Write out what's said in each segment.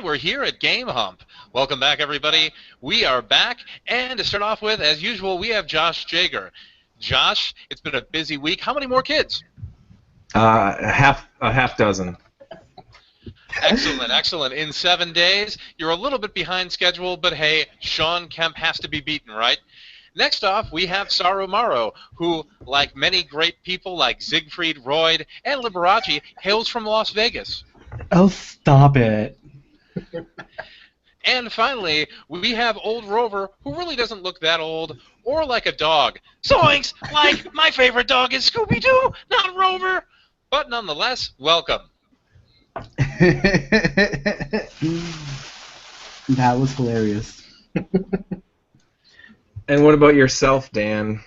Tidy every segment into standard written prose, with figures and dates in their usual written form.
And we're here at Game Hump. Welcome back, everybody. We are back, and to start off with, as usual, we have Josh Jager. Josh, it's been a busy week. How many more kids? A half dozen. Excellent, excellent. In 7 days, you're a little bit behind schedule, but hey, Sean Kemp has to be beaten, right? Next off, we have Saru Maro, who, like many great people like Siegfried, Royd, and Liberace, hails from Las Vegas. Oh, stop it. And finally, we have Old Rover, who really doesn't look that old, or like a dog. Zoinks! Like, my favorite dog is Scooby-Doo, not Rover! But nonetheless, welcome. That was hilarious. And what about yourself, Dan?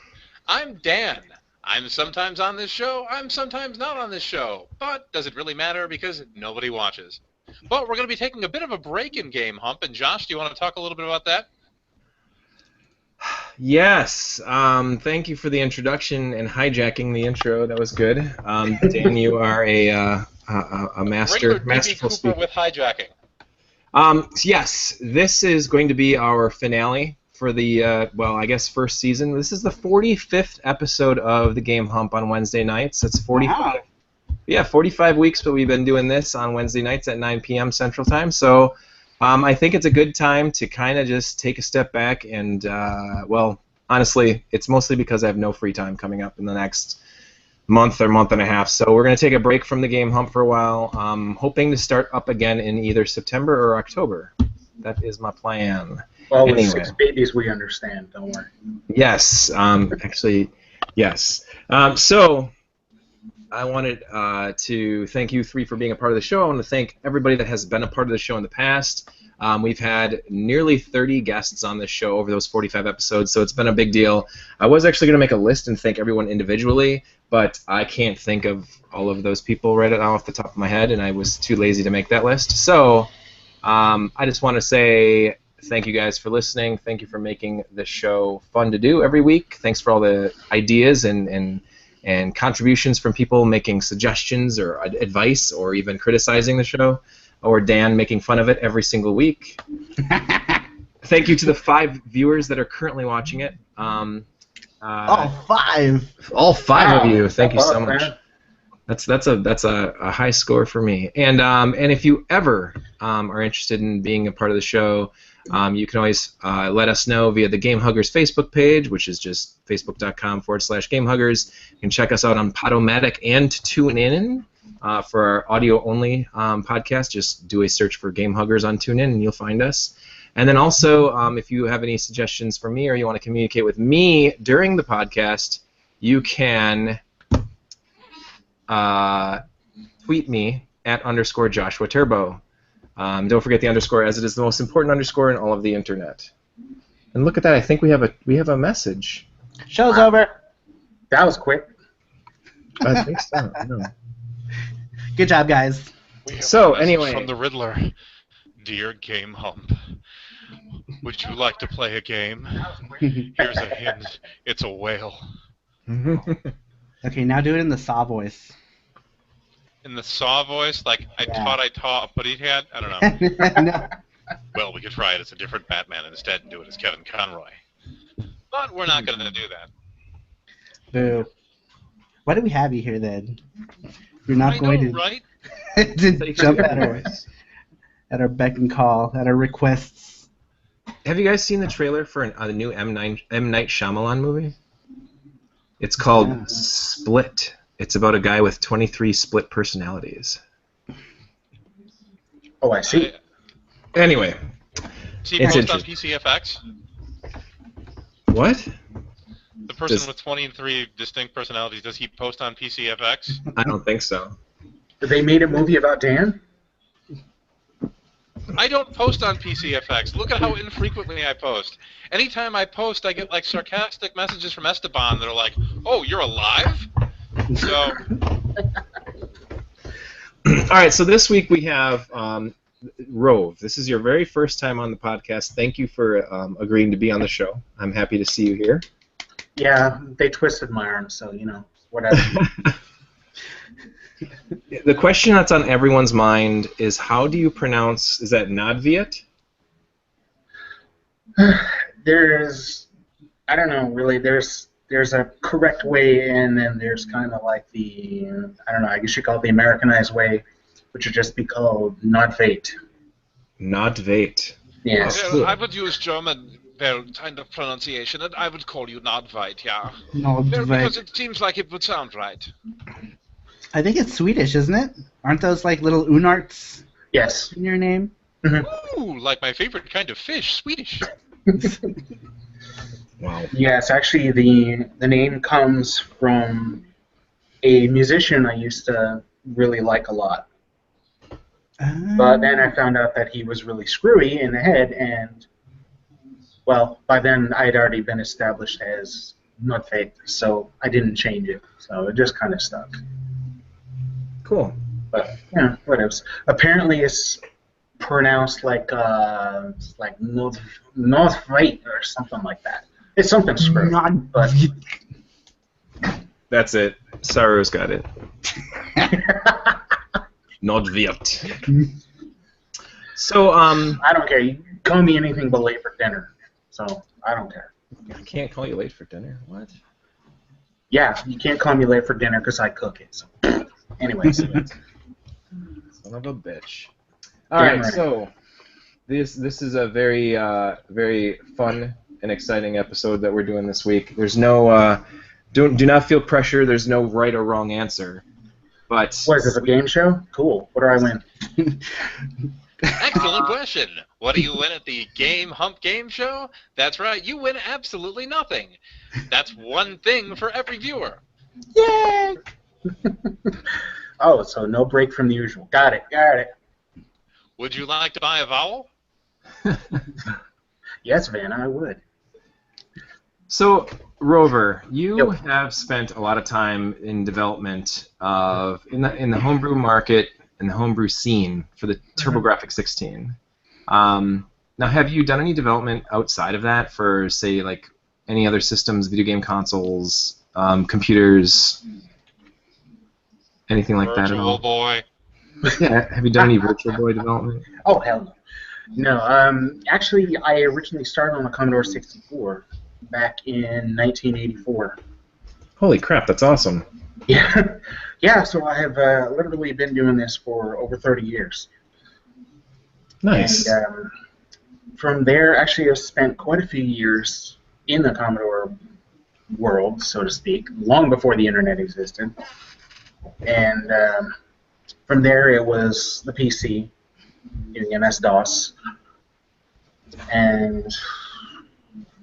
I'm Dan. I'm sometimes on this show, I'm sometimes not on this show. But does it really matter because nobody watches? But we're going to be taking a bit of a break in Game Hump, and Josh, do you want to talk a little bit about that? Yes. Thank you for the introduction and hijacking the intro. That was good. Dan, you are a masterful speaker with hijacking. Yes, this is going to be our finale for the I guess first season. This is the 45th episode of the Game Hump on Wednesday nights. That's 45. Wow. Yeah, 45 weeks, but we've been doing this on Wednesday nights at 9 p.m. Central Time. So I think it's a good time to kind of just take a step back and, honestly, it's mostly because I have no free time coming up in the next month or month and a half. So we're going to take a break from the Game Hump for a while, hoping to start up again in either September or October. That is my plan. Well, with 6 babies, we understand. Don't worry. Yes, actually, yes. So I wanted to thank you three for being a part of the show. I want to thank everybody that has been a part of the show in the past. We've had nearly 30 guests on this show over those 45 episodes, so it's been a big deal. I was actually going to make a list and thank everyone individually, but I can't think of all of those people right now off the top of my head, and I was too lazy to make that list. So I just want to say thank you guys for listening. Thank you for making this show fun to do every week. Thanks for all the ideas and contributions from people making suggestions or advice or even criticizing the show, or Dan making fun of it every single week. Thank you to the 5 viewers that are currently watching it. All 5? All 5 of you. Thank you so much. That's a high score for me. And if you ever are interested in being a part of the show, you can always let us know via the Game Huggers Facebook page, which is just facebook.com/GameHuggers. You can check us out on Podomatic and TuneIn for our audio-only podcast. Just do a search for Game Huggers on TuneIn and you'll find us. And then also, if you have any suggestions for me or you want to communicate with me during the podcast, you can tweet me at _Joshua Turbo. Don't forget the underscore, as it is the most important underscore in all of the internet. And look at that! I think we have a message. Show's over. That was quick. I think so. I know. Good job, guys. So anyway, from the Riddler, dear Game Hump, would you like to play a game? Here's a hint. It's a whale. Okay, now do it in the Saw voice. In the Saw voice, like I taught, but he had, I don't know. No. Well, we could try it as a different Batman instead and do it as Kevin Conroy. But we're not going to do that. Boo. Why do we have you here then? You're not going to right? to jump at our beck and call, at our requests. Have you guys seen the trailer for a new M. Night Shyamalan movie? It's called Split. It's about a guy with 23 split personalities. Oh, I see. Anyway, See, post on PCFX? What? The person with 23 distinct personalities, does he post on PCFX? I don't think so. They made a movie about Dan? I don't post on PCFX. Look at how infrequently I post. Anytime I post, I get like sarcastic messages from Esteban that are like, "Oh, you're alive?" So. All right. So this week we have Rove. This is your very first time on the podcast. Thank you for agreeing to be on the show. I'm happy to see you here. Yeah, they twisted my arm, so whatever. The question that's on everyone's mind is how do you pronounce? Is that Nodviet? There's, I don't know, really. There's a correct way, and then there's kind of like the, I don't know, I guess you call it the Americanized way, which would just be called Nodvate. Nodvate. Yes. Oh, cool. I would use German kind of pronunciation, and I would call you Nordweit, yeah. Nordweit. Because it seems like it would sound right. I think it's Swedish, isn't it? Aren't those like little unarts Yes. in your name? Ooh, like my favorite kind of fish, Swedish. Wow. Yes, actually, the name comes from a musician I used to really like a lot. But then I found out that he was really screwy in the head, and, well, by then I had already been established as Nordvate, so I didn't change it. So it just kind of stuck. Cool. But, yeah, whatever. Apparently it's pronounced like Nordvate or something like that. It's something screwy. But That's it. Saru's got it. Nodviet. So, I don't care. You can call me anything but late for dinner. So I don't care. I can't call you late for dinner. What? Yeah, you can't call me late for dinner because I cook it. So. Anyways. Son of a bitch. All Damn right, right. so this is a very very fun and exciting episode that we're doing this week. There's no do not feel pressure. There's no right or wrong answer. But What is this, a game show? Cool. What do I win? Excellent question. What do you win at the Hump Game Show? That's right, you win absolutely nothing. That's one thing for every viewer. Yay! Oh, so no break from the usual. Got it. Would you like to buy a vowel? Yes, Vanna, I would. So, Rover, you Yep. have spent a lot of time in development of in the homebrew market and the homebrew scene for the TurboGrafx 16. Now, have you done any development outside of that for, say, like any other systems, video game consoles, computers, anything like that at Virtual all? Boy. Yeah, have you done any Virtual Boy development? Oh, hell no. No, actually, I originally started on the Commodore 64 back in 1984. Holy crap, that's awesome. Yeah, so I have literally been doing this for over 30 years. Nice. And from there, actually, I've spent quite a few years in the Commodore world, so to speak, long before the internet existed. And from there, it was the PC, doing MS-DOS. And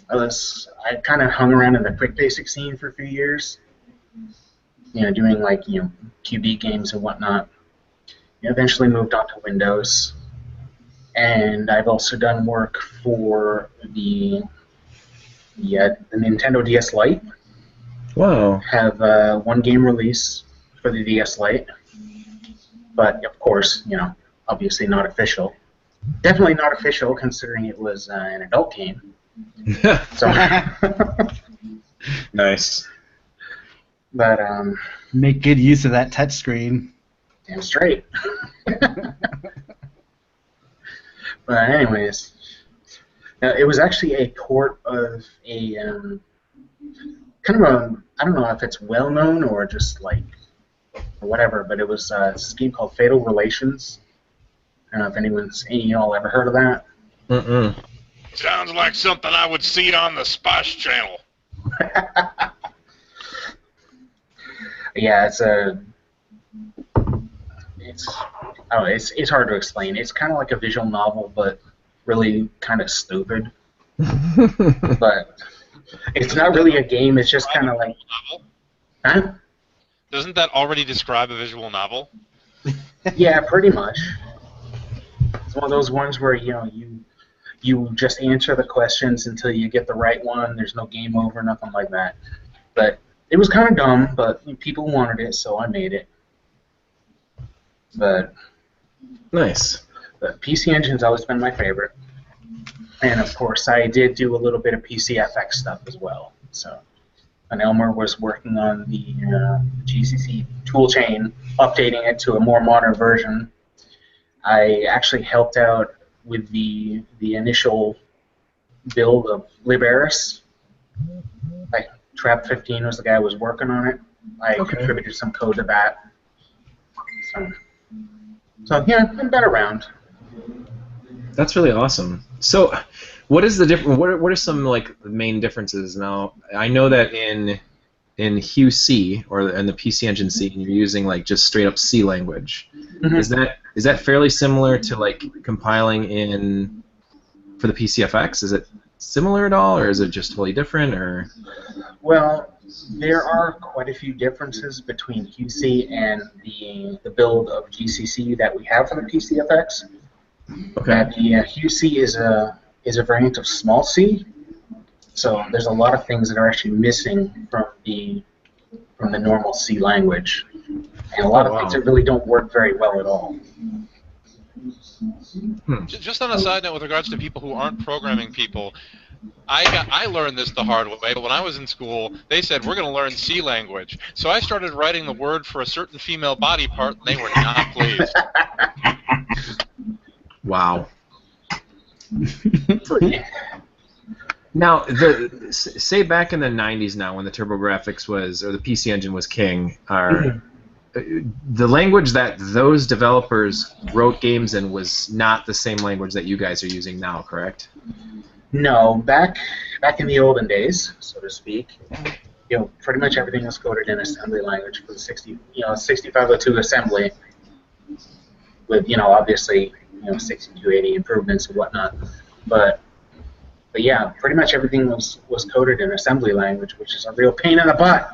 I kind of hung around in the quick basic scene for a few years, doing like QB games and whatnot. Eventually moved on to Windows, and I've also done work for the Nintendo DS Lite. Wow. Have one game release for the DS Lite, but of course, obviously not official. Definitely not official considering it was an adult game. So, Nice. but Make good use of that touchscreen. damn straight. But anyways, it was actually a port of a kind of a, I don't know if it's well known or just like or whatever, but it was a game called Fatal Relations. I don't know if any of y'all ever heard of that. Mm-mm. Sounds like something I would see on the Splash Channel. Yeah, it's hard to explain. It's kind of like a visual novel, but really kind of stupid. But it's not really a game. It's just kind of like, Novel? huh? Doesn't that already describe a visual novel? Yeah, pretty much. It's one of those ones where you just answer the questions until you get the right one. There's no game over, nothing like that. But it was kind of dumb, but people wanted it, so I made it. But Nice. PC Engine's always been my favorite. And of course, I did do a little bit of PCFX stuff as well. So and Elmer was working on the GCC toolchain, updating it to a more modern version. I actually helped out with the initial build of Liberis. Like Trap 15 was the guy who was working on it. I contributed some code to that. So yeah, I've been around. That's really awesome. So, what is the difference? What are some like the main differences? Now, I know that in HuC in the PC Engine C, you're using like just straight up C language. Mm-hmm. Is that fairly similar to like compiling for the PCFX? Is it similar at all, or is it just totally different? Or well, there are quite a few differences between HuC and the build of GCC that we have for the PCFX. Okay. The HuC is a variant of small C, so there's a lot of things that are actually missing from the normal C language, and a lot of things that really don't work very well at all. Just on a side note, with regards to people who aren't programming people, I learned this the hard way, but when I was in school, they said, we're going to learn C language. So I started writing the word for a certain female body part, and they were not pleased. Wow. Now, say back in the 90s now, when the TurboGrafx or the PC Engine was king, the language that those developers wrote games in was not the same language that you guys are using now, correct? No, back in the olden days, so to speak, pretty much everything was coded in assembly language for the 6502 assembly, with obviously 6280 improvements and whatnot, but yeah, pretty much everything was coded in assembly language, which is a real pain in the butt.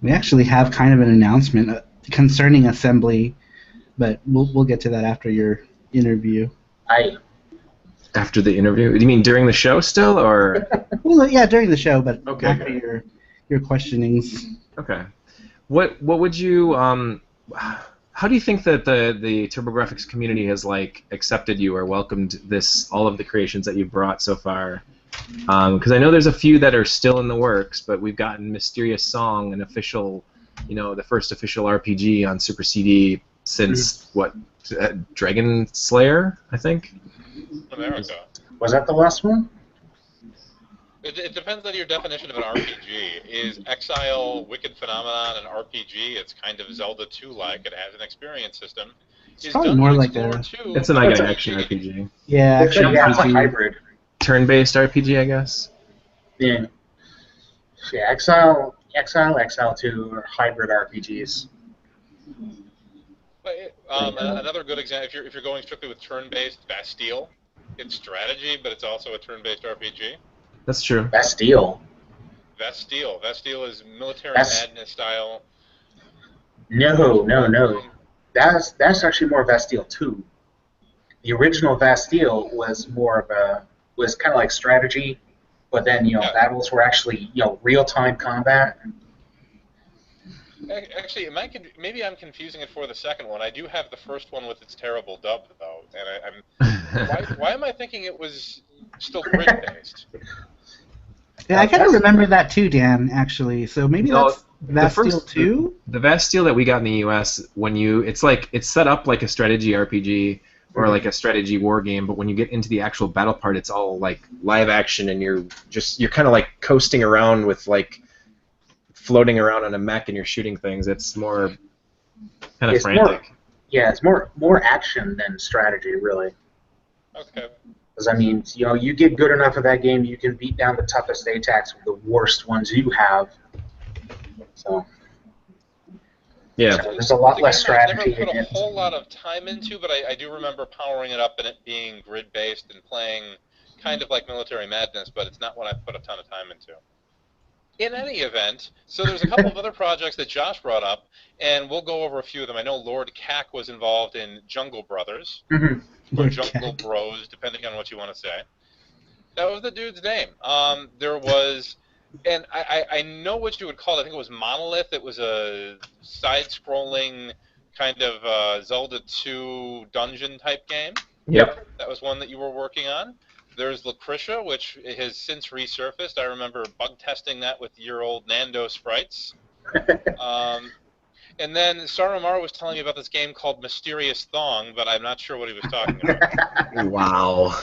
We actually have kind of an announcement concerning assembly, but we'll get to that after your interview. After the interview? Do you mean during the show still, or? Well, yeah, during the show, but after your questionings. Okay. What would you how do you think that the TurboGrafx community has accepted you or welcomed all of the creations that you've brought so far? Because I know there's a few that are still in the works, but we've gotten Mysterious Song, an official, the first official RPG on Super CD since Dragon Slayer, I think. America. Was that the last one? It depends on your definition of an RPG. Is Exile Wicked Phenomenon an RPG? It's kind of Zelda 2-like. It has an experience system. It's probably more like it's an action RPG. Yeah, action RPG. It's a hybrid. Turn-based RPG, I guess. Yeah. Exile 2 are hybrid RPGs. But, another good example, if you're going strictly with turn-based, Bastille. It's strategy, but it's also a turn-based RPG. That's true. Bastille is military madness style. No. That's actually more Bastille 2. The original Bastille was was kind of like strategy, but then battles were actually real-time combat. Actually, maybe I'm confusing it for the second one. I do have the first one with its terrible dub, though, and why am I thinking it was still grid-based? Yeah, I kind of remember that too, Dan. Actually, so maybe that's Bastille 2. The Bastille that we got in the U.S. it's set up like a strategy RPG or like a strategy war game, but when you get into the actual battle part, it's all like live action, and you're kind of like coasting around with floating around on a mech and you're shooting things. It's more kind of frantic. It's more action than strategy, really. Okay. Because, you get good enough of that game, you can beat down the toughest ATACs with the worst ones you have. So, yeah. So there's a lot less strategy I've never put in a it. whole lot of time into, but I do remember powering it up and it being grid-based and playing kind of like Military Madness, but it's not what I put a ton of time into. In any event, so there's a couple of other projects that Josh brought up, and we'll go over a few of them. I know Lord Cack was involved in Jungle Brothers, or Jungle Bros, depending on what you want to say. That was the dude's name. There was, and I know what you would call it. I think it was Monolith. It was a side-scrolling kind of Zelda 2 dungeon-type game. Yep. That was one that you were working on. There's Lucretia, which has since resurfaced. I remember bug testing that with your old Nando sprites. And then Saromar was telling me about this game called Mysterious Thong, but I'm not sure what he was talking about. Wow.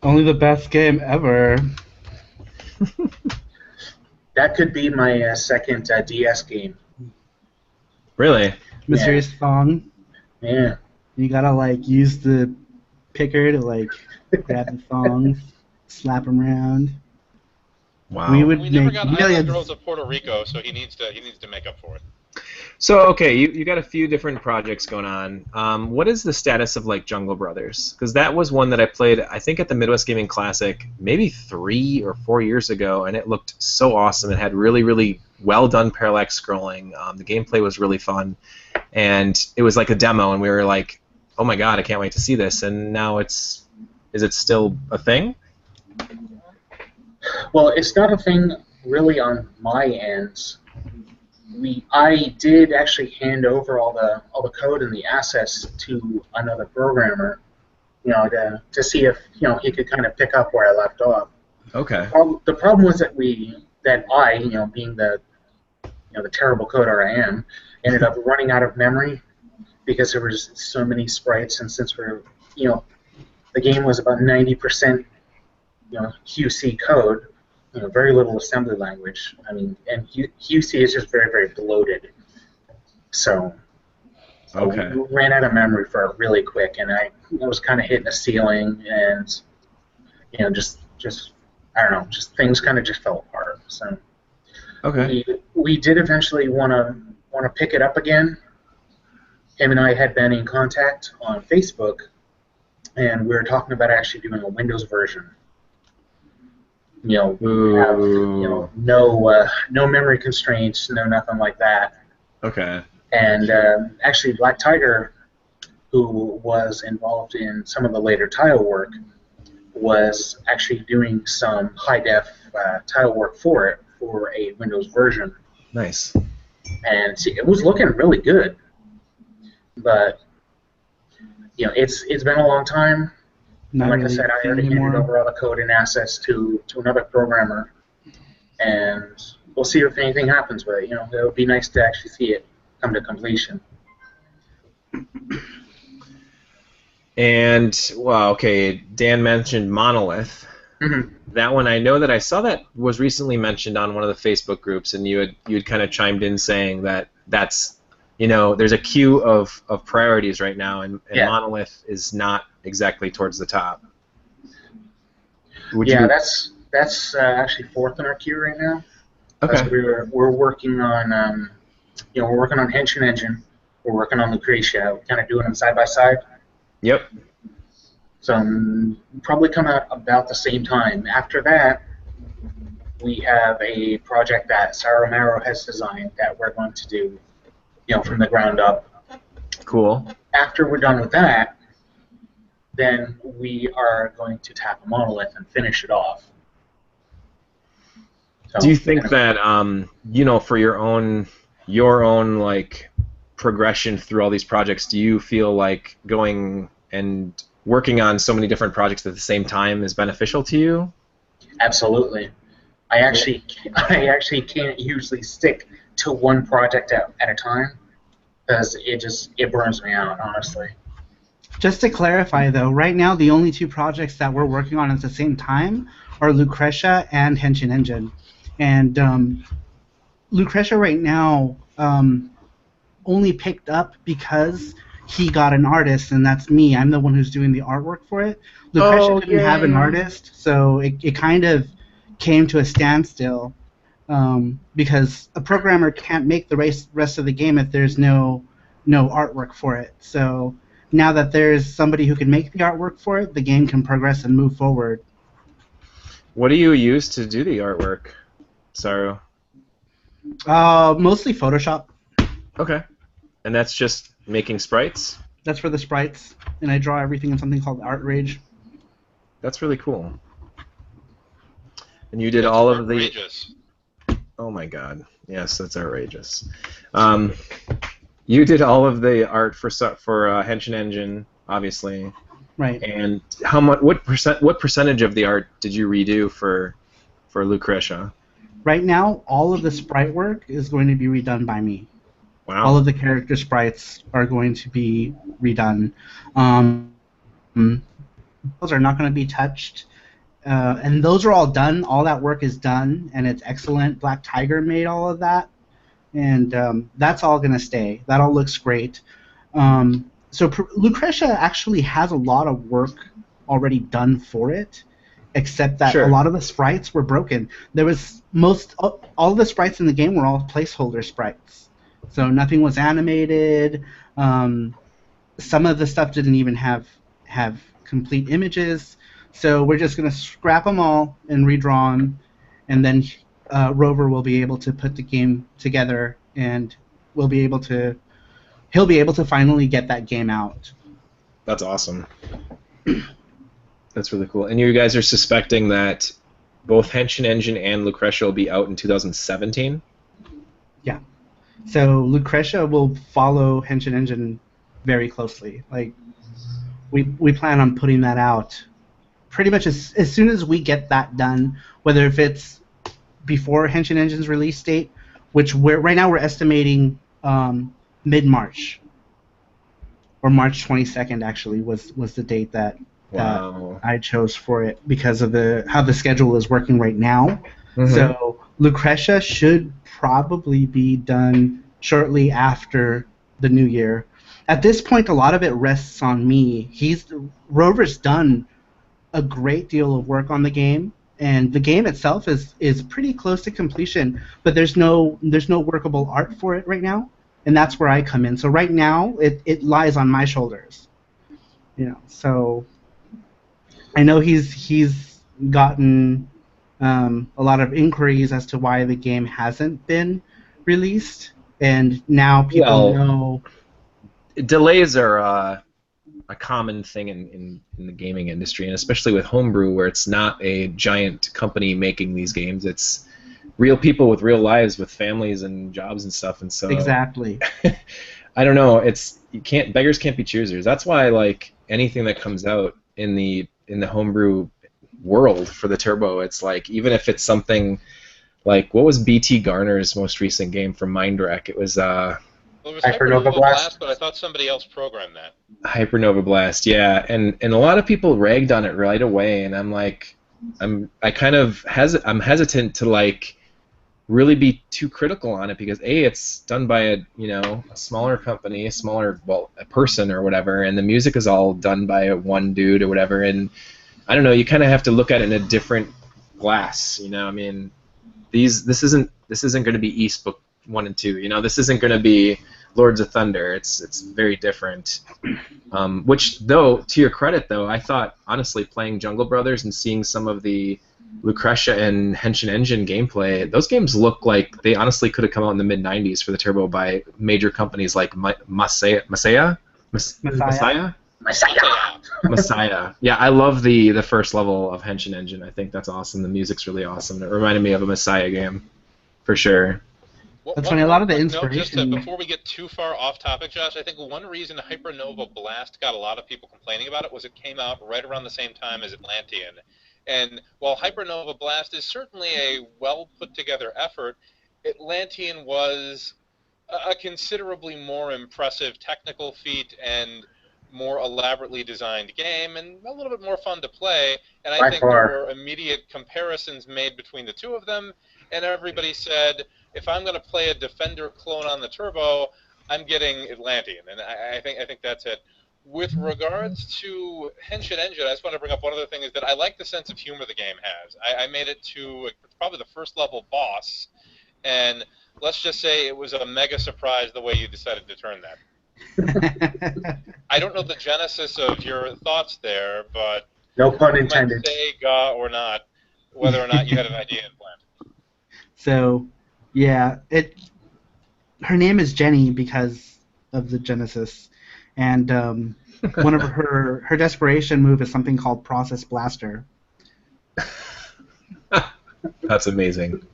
Only the best game ever. That could be my second DS game. Really? Mysterious Thong. Yeah. You gotta like use the picker to like grab the thongs, slap them around. Wow. We would We never make got Island millions. Girls of Puerto Rico, so he needs to make up for it. So, okay, you got a few different projects going on. What is the status of, like, Jungle Brothers? Because that was one that I played, I think, at the Midwest Gaming Classic maybe 3 or 4 years ago, and it looked so awesome. It had really, really well-done parallax scrolling. The gameplay was really fun, and it was like a demo, and we were like, oh my god, I can't wait to see this. And now is it still a thing? Well, it's not a thing really on my end. I did actually hand over all the code and the assets to another programmer, to see if he could kind of pick up where I left off. Okay. The problem was that I, being the terrible coder I am, ended up running out of memory because there was so many sprites, and since the game was about 90% QC code. Very little assembly language. I mean, and QC is just very, very bloated. So Okay. we ran out of memory for it really quick, and I was kind of hitting a ceiling, and just I don't know, just things kind of just fell apart. So Okay. we did eventually want to pick it up again. Him and I had been in contact on Facebook, and we were talking about actually doing a Windows version. Have no memory constraints, no nothing like that. Okay. And actually, Black Tiger, who was involved in some of the later tile work, was actually doing some high def tile work for a Windows version. Nice. And it was looking really good, but it's been a long time. Not Like really I said, I already anymore. handed over all the code and assets to another programmer, and we'll see if anything happens with it. It would be nice to actually see it come to completion. And, well, okay, Dan mentioned Monolith. Mm-hmm. That one, I know that I saw that was recently mentioned on one of the Facebook groups, and you had kind of chimed in saying that's there's a queue of priorities right now, and Yeah. Monolith is not exactly towards the top. That's actually fourth in our queue right now. Okay. We're working on we're working on Henshin Engine. We're working on Lucretia. We're kind of doing them side by side. Yep. So probably come out about the same time. After that, we have a project that Sarah Romero has designed that we're going to do, from the ground up. Cool. After we're done with that, then we are going to tap a Monolith and finish it off. So, Do you think that for your own like progression through all these projects, do you feel like going and working on so many different projects at the same time is beneficial to you? Absolutely. I actually can't usually stick to one project at a time because it burns me out, honestly. Just to clarify, though, right now the only two projects that we're working on at the same time are Lucretia and Henshin Engine. And Lucretia right now only picked up because he got an artist, and that's me. I'm the one who's doing the artwork for it. Lucretia didn't have an artist, so it kind of came to a standstill because a programmer can't make the rest of the game if there's no artwork for it. So now that there's somebody who can make the artwork for it, the game can progress and move forward. What do you use to do the artwork, Saru? Mostly Photoshop. Okay. And that's just making sprites? That's for the sprites, and I draw everything in something called Art Rage. That's really cool. And you did all of the... Outrageous. Oh my god. Yes, that's outrageous. You did all of the art for Henshin Engine, obviously. Right. And how much? What percentage of the art did you redo for Lucretia? Right now, all of the sprite work is going to be redone by me. All Wow. of the character sprites are going to be redone. Those are not going to be touched. And those are all done. All that work is done, and it's excellent. Black Tiger made all of that, and that's all going to stay. That all looks great. Lucretia actually has a lot of work already done for it, except that a Sure. lot of the sprites were broken. There was all of the sprites in the game were all placeholder sprites, so nothing was animated. Some of the stuff didn't even have complete images. So we're just going to scrap them all and redraw them, and then Rover will be able to put the game together, and he'll be able to finally get that game out. That's awesome. That's really cool. And you guys are suspecting that both Henshin Engine and Lucretia will be out in 2017? Yeah. So Lucretia will follow Henshin Engine very closely. Like we plan on putting that out pretty much as soon as we get that done, whether if it's before Henshin Engine's release date, which right now we're estimating mid-March, or March 22nd actually was the date that I chose for it because of how the schedule is working right now. Mm-hmm. So Lucretia should probably be done shortly after the new year. At this point, a lot of it rests on me. Rover's done a great deal of work on the game, and the game itself is pretty close to completion, but there's no workable art for it right now, and that's where I come in. So right now it lies on my shoulders. So I know he's gotten a lot of inquiries as to why the game hasn't been released, and now people know delays are a common thing in the gaming industry, and especially with Homebrew, where it's not a giant company making these games. It's real people with real lives, with families and jobs and stuff. And so exactly, I don't know. Beggars can't be choosers. That's why like anything that comes out in the Homebrew world for the Turbo, it's like even if it's something like what was BT Garner's most recent game from Mindwreck? It was Hypernova Blast, but I thought somebody else programmed that. Hypernova Blast, yeah, and a lot of people ragged on it right away, and I'm like, I'm hesitant to like really be too critical on it because it's done by a smaller company, a person or whatever, and the music is all done by one dude or whatever, and I don't know, you kind of have to look at it in a different glass, I mean, this isn't going to be East Book 1 and 2, this isn't going to be Lords of Thunder. It's very different. Which, though, to your credit, though, I thought, honestly, playing Jungle Brothers and seeing some of the Lucretia and Henshin Engine gameplay, those games look like they honestly could have come out in the mid-90s for the Turbo by major companies like Masaya? Yeah, I love the first level of Henshin Engine. I think that's awesome. The music's really awesome. It reminded me of a Messiah game, for sure. That's funny. A lot of the inspiration. Before we get too far off topic, Josh, I think one reason Hypernova Blast got a lot of people complaining about it was it came out right around the same time as Atlantean. And while Hypernova Blast is certainly a well put together effort, Atlantean was a considerably more impressive technical feat and more elaborately designed game and a little bit more fun to play. And I think there were immediate comparisons made between the two of them, and everybody said, if I'm going to play a Defender clone on the Turbo, I'm getting Atlantean, and I think that's it. With regards to Henshin Engine, I just want to bring up one other thing, is that I like the sense of humor the game has. I made it to probably the first level boss, and let's just say it was a mega surprise the way you decided to turn that. I don't know the genesis of your thoughts there, but no pun intended. Say ga or not, whether or not you had an idea in plan. So, yeah, her name is Jenny because of the genesis, and one of her desperation move is something called Process Blaster. That's amazing.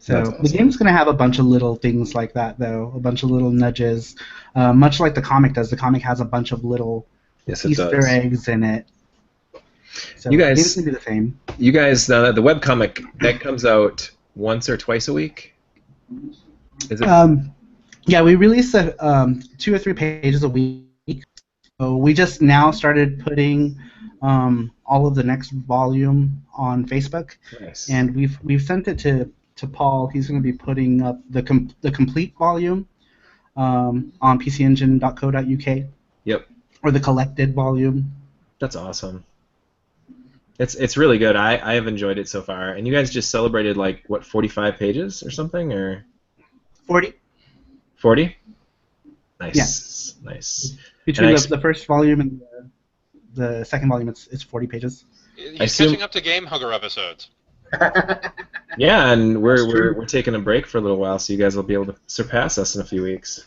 So That's the awesome. game's going to have a bunch of little things like that, though, a bunch of little nudges, much like the comic does. The comic has a bunch of little Yes, it Easter does. eggs in it. So You the game's guys, going to be the same. the webcomic that comes out once or twice a week. Is it? Yeah, we release 2 or 3 pages a week. So we just now started putting all of the next volume on Facebook, Nice. and we've sent it to Paul. He's going to be putting up the complete volume on pcengine.co.uk. Yep. Or the collected volume. That's awesome. It's really good. I have enjoyed it so far. And you guys just celebrated like what 45 pages or something or 40. 40? Nice. Yeah. Nice. Between the first volume and the second volume, it's 40 pages. He's catching up to Game Hugger episodes. Yeah, and we're taking a break for a little while, so you guys will be able to surpass us in a few weeks.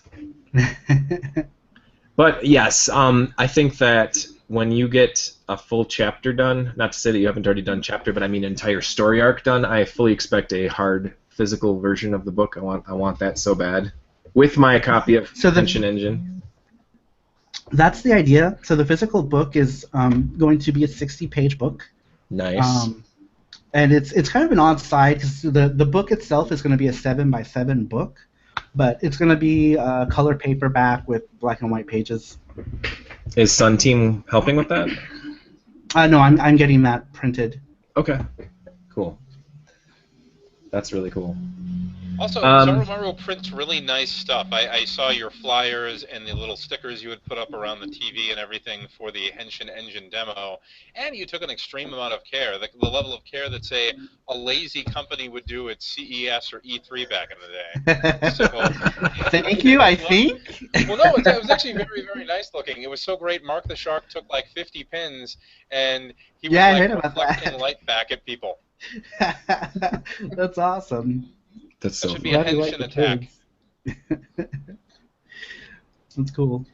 But yes, I think that when you get a full chapter done, not to say that you haven't already done chapter, but I mean entire story arc done, I fully expect a hard physical version of the book. I want that so bad. With my copy of Henshin Engine. That's the idea. So the physical book is going to be a 60-page book. Nice. And it's kind of an odd side because the book itself is going to be a 7x7 book, but it's going to be color paperback with black and white pages. Is Sun Team helping with that? No, I'm getting that printed. Okay, cool. That's really cool. Also, Zarumaru prints really nice stuff. I saw your flyers and the little stickers you had put up around the TV and everything for the Henshin Engine demo, and you took an extreme amount of care, the level of care that, say, a lazy company would do at CES or E3 back in the day. So, thank you, I think. Well, no, it was actually very, very nice looking. It was so great. Mark the Shark took like 50 pins, and he was like reflecting light back at people. That's awesome. That should be a Henshin attack. That's cool.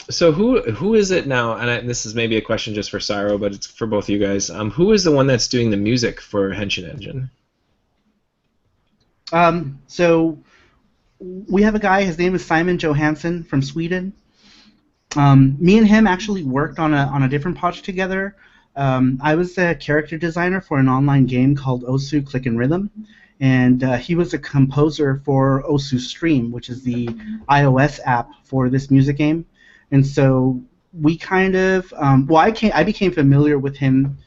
So who is it now? And this is maybe a question just for Cyro, but it's for both of you guys. Who is the one that's doing the music for Henshin Engine? So we have a guy. His name is Simon Johansson from Sweden. Me and him actually worked on a different project together. I was a character designer for an online game called Osu Click and Rhythm. And he was a composer for Osu Stream, which is the iOS app for this music game. And so we kind of, I became familiar with him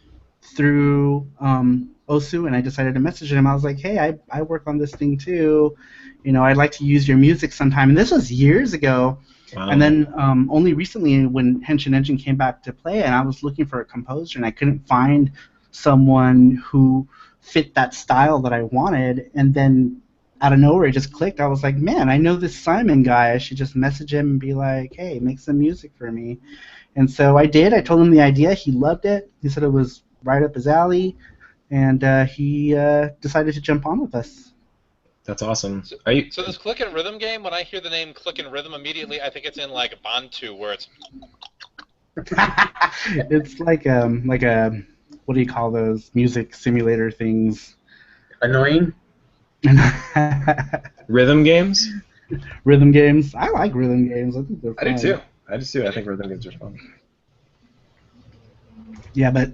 through Osu, and I decided to message him. I was like, hey, I work on this thing too. You know, I'd like to use your music sometime. And this was years ago. Wow. And then only recently, when Henshin Engine came back to play, and I was looking for a composer, and I couldn't find someone who fit that style that I wanted, and then out of nowhere it just clicked. I was like, man, I know this Simon guy. I should just message him and be like, hey, make some music for me. And so I did. I told him the idea. He loved it. He said it was right up his alley, and he decided to jump on with us. That's awesome. So this Click and Rhythm game, when I hear the name Click and Rhythm immediately, I think it's in like Bantu, where it's... It's like a what do you call those music simulator things? Annoying? Rhythm games? Rhythm games. I like rhythm games. I think they're fun. I do too. I think rhythm games are fun. Yeah, but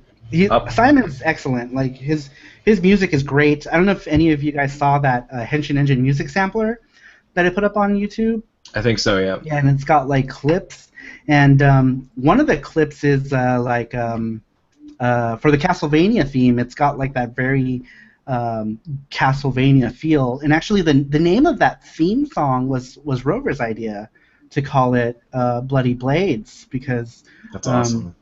Simon's excellent. Like his music is great. I don't know if any of you guys saw that Henshin Engine music sampler that I put up on YouTube. I think so, yeah. Yeah, and it's got like clips, and one of the clips is for the Castlevania theme. It's got like that very Castlevania feel, and actually the name of that theme song was Rover's idea to call it Bloody Blades, because that's awesome.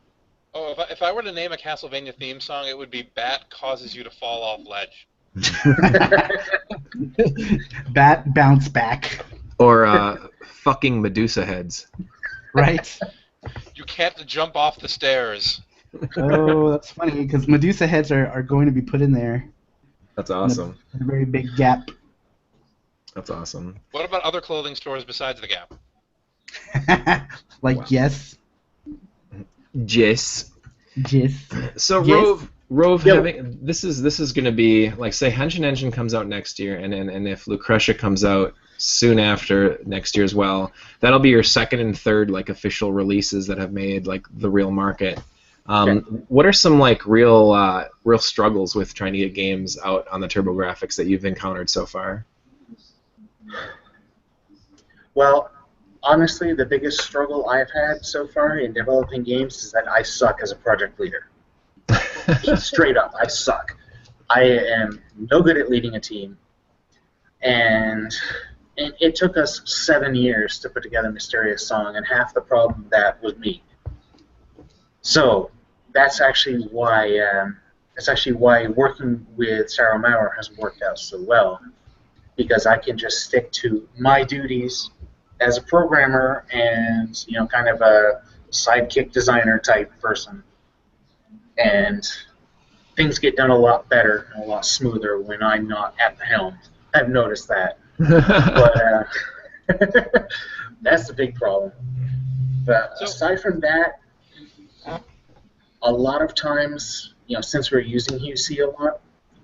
Oh, if I were to name a Castlevania theme song, it would be Bat Causes You to Fall Off Ledge. Bat Bounce Back. Or fucking Medusa Heads. Right. You can't jump off the stairs. Oh, that's funny, because Medusa Heads are going to be put in there. That's awesome. In a very big gap. That's awesome. What about other clothing stores besides the Gap? Like, wow. Yes. Jess. Jess. So, Yes. Rove, Rove, Yo. this is going to be like, say Henshin Engine comes out next year, and if Lucretia comes out soon after next year as well, that'll be your second and third like official releases that have made like the real market. Okay. What are some like real struggles with trying to get games out on the TurboGrafx that you've encountered so far? Well, honestly, the biggest struggle I've had so far in developing games is that I suck as a project leader. Straight up, I suck. I am no good at leading a team, and it took us 7 years to put together Mysterious Song, and half the problem with that was me. So that's actually why working with Sarah Maurer has worked out so well, because I can just stick to my duties as a programmer and kind of a sidekick designer type person, and things get done a lot better and a lot smoother when I'm not at the helm. I've noticed that, but that's the big problem. But aside from that, a lot of times, since we're using UC a lot,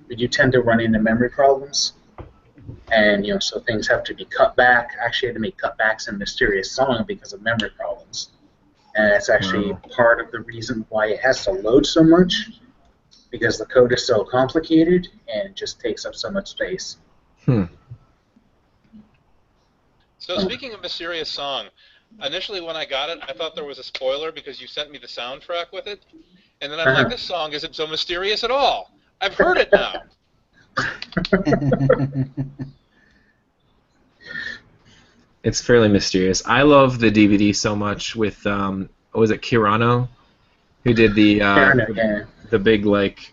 we do tend to run into memory problems, and so things have to be cut back. Actually, I had to make cutbacks in Mysterious Song because of memory problems, and that's actually part of the reason why it has to load so much, because the code is so complicated and it just takes up so much space. So speaking of Mysterious Song, initially when I got it, I thought there was a spoiler because you sent me the soundtrack with it, and then I'm like, this song isn't so mysterious at all. I've heard it now. It's fairly mysterious. I love the DVD so much with what was it, Kirano, who did the big like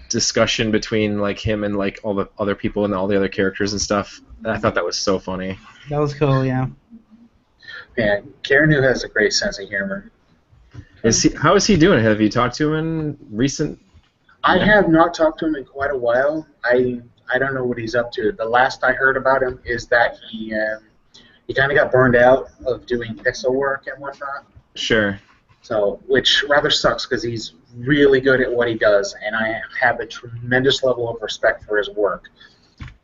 discussion between like him and like all the other people and all the other characters and stuff. I thought that was so funny. That was cool, yeah. Yeah, Kirano has a great sense of humor. How is he doing? Have you talked to him in recent? I have not talked to him in quite a while. I don't know what he's up to. The last I heard about him is that he kind of got burned out of doing pixel work and whatnot. Sure. So, which rather sucks because he's really good at what he does, and I have a tremendous level of respect for his work.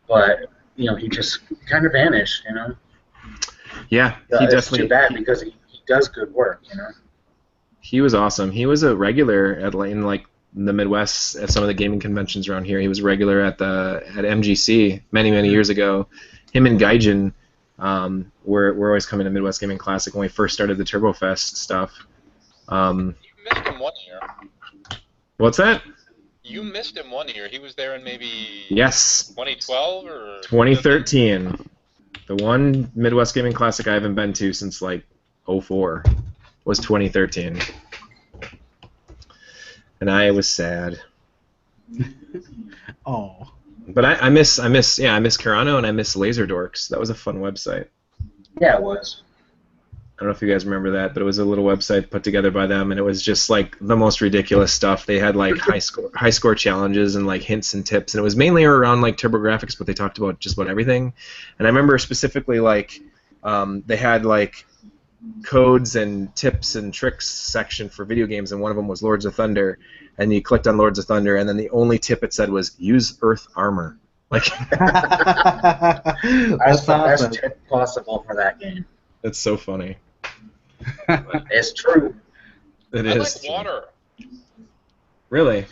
But he just kind of vanished. Yeah, he it's definitely. Too bad because he does good work. He was awesome. He was a regular in like the Midwest at some of the gaming conventions around here. He was regular at MGC many years ago. Him and Gaijin were always coming to Midwest Gaming Classic when we first started the TurboFest stuff. You missed him 1 year. What's that? You missed him 1 year. He was there in maybe 2012 or 2013. The one Midwest Gaming Classic I haven't been to since like 2004 was 2013. And I was sad. Oh. But I miss Kirano and I miss Laser Dorks. That was a fun website. Yeah, it was. I don't know if you guys remember that, but it was a little website put together by them, and it was just like the most ridiculous stuff. They had like high score challenges and like hints and tips, and it was mainly around like TurboGrafx, but they talked about just about everything. And I remember specifically like they had like codes and tips and tricks section for video games, and one of them was Lords of Thunder, and you clicked on Lords of Thunder, and then the only tip it said was use Earth armor. Like that's the best tip possible for that game. It's so funny. It's true. I like water. Really?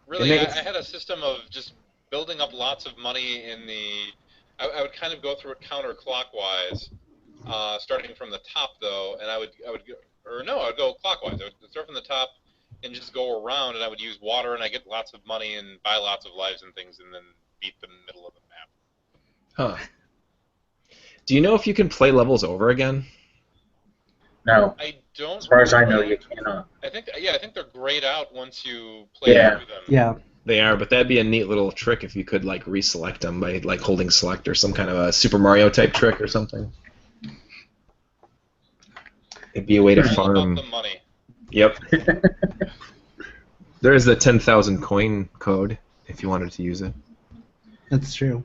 Really, I had a system of just building up lots of money in the... I would kind of go through it counterclockwise, starting from the top though, and I would go clockwise. I would start from the top and just go around, and I would use water, and I get lots of money and buy lots of lives and things, and then beat the middle of the map. Huh. Do you know if you can play levels over again? No. I don't. As far as I know, you cannot. I think they're grayed out once you play through them. Yeah. They are, but that'd be a neat little trick if you could like reselect them by like holding select or some kind of a Super Mario type trick or something. It'd be a way to farm. All about the money. Yep. There's the 10,000 coin code if you wanted to use it. That's true.